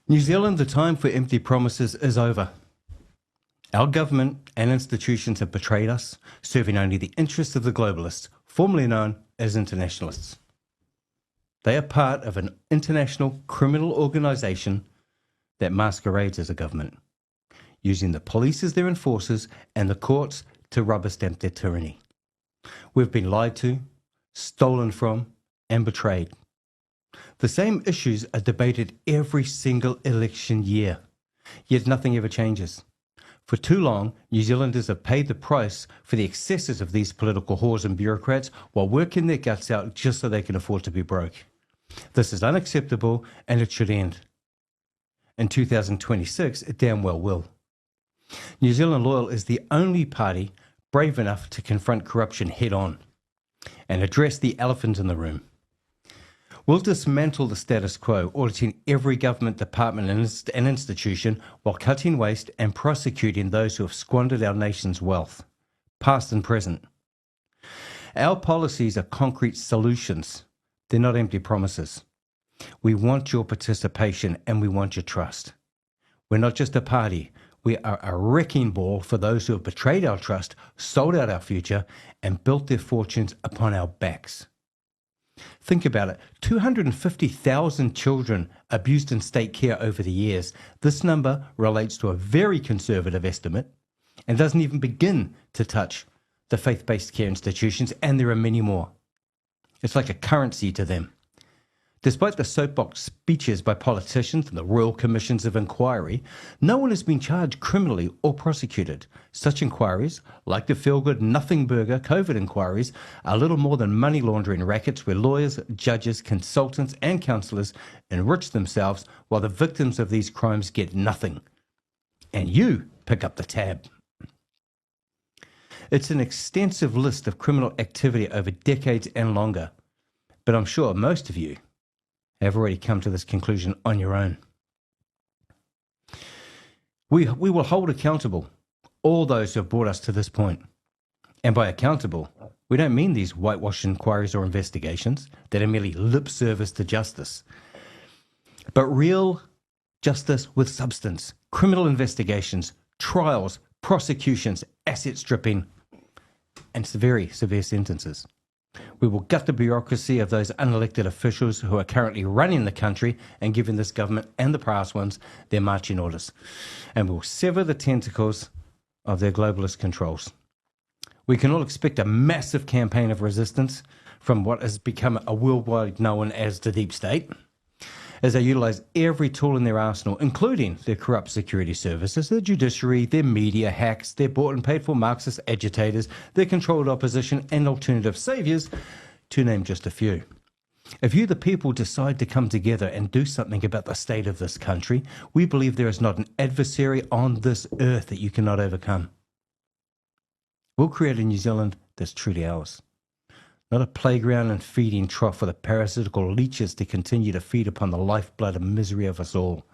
New Zealand, the time for empty promises is over. Our government and institutions have betrayed us, serving only the interests of the globalists, formerly known as internationalists. They are part of an international criminal organisation that masquerades as a government, using the police as their enforcers and the courts to rubber stamp their tyranny. We've been lied to, stolen from, and betrayed. The same issues are debated every single election year, yet nothing ever changes. For too long, New Zealanders have paid the price for the excesses of these political whores and bureaucrats while working their guts out just so they can afford to be broke. This is unacceptable and it should end. In 2026, it damn well will. New Zealand Loyal is the only party brave enough to confront corruption head on and address the elephant in the room. We'll dismantle the status quo, auditing every government department and institution while cutting waste and prosecuting those who have squandered our nation's wealth, past and present. Our policies are concrete solutions. They're not empty promises. We want your participation and we want your trust. We're not just a party. We are a wrecking ball for those who have betrayed our trust, sold out our future, and built their fortunes upon our backs. Think about it. 250,000 children abused in state care over the years. This number relates to a very conservative estimate and doesn't even begin to touch the faith-based care institutions, and there are many more. It's like a currency to them. Despite the soapbox speeches by politicians and the Royal Commissions of Inquiry, no one has been charged criminally or prosecuted. Such inquiries, like the feel-good nothing burger COVID inquiries, are little more than money laundering rackets where lawyers, judges, consultants and counsellors enrich themselves while the victims of these crimes get nothing. And you pick up the tab. It's an extensive list of criminal activity over decades and longer, but I'm sure most of you have already come to this conclusion on your own. We will hold accountable all those who have brought us to this point. And by accountable, we don't mean these whitewash inquiries or investigations that are merely lip service to justice, but real justice with substance, criminal investigations, trials, prosecutions, asset stripping, and very severe sentences. We will gut the bureaucracy of those unelected officials who are currently running the country and giving this government and the past ones their marching orders. And we'll sever the tentacles of their globalist controls. We can all expect a massive campaign of resistance from what has become a worldwide known as the deep state, as they utilise every tool in their arsenal, including their corrupt security services, their judiciary, their media hacks, their bought and paid for Marxist agitators, their controlled opposition and alternative saviours, to name just a few. If you, the people, decide to come together and do something about the state of this country, we believe there is not an adversary on this earth that you cannot overcome. We'll create a New Zealand that's truly ours. Not a playground and feeding trough for the parasitical leeches to continue to feed upon the lifeblood and misery of us all.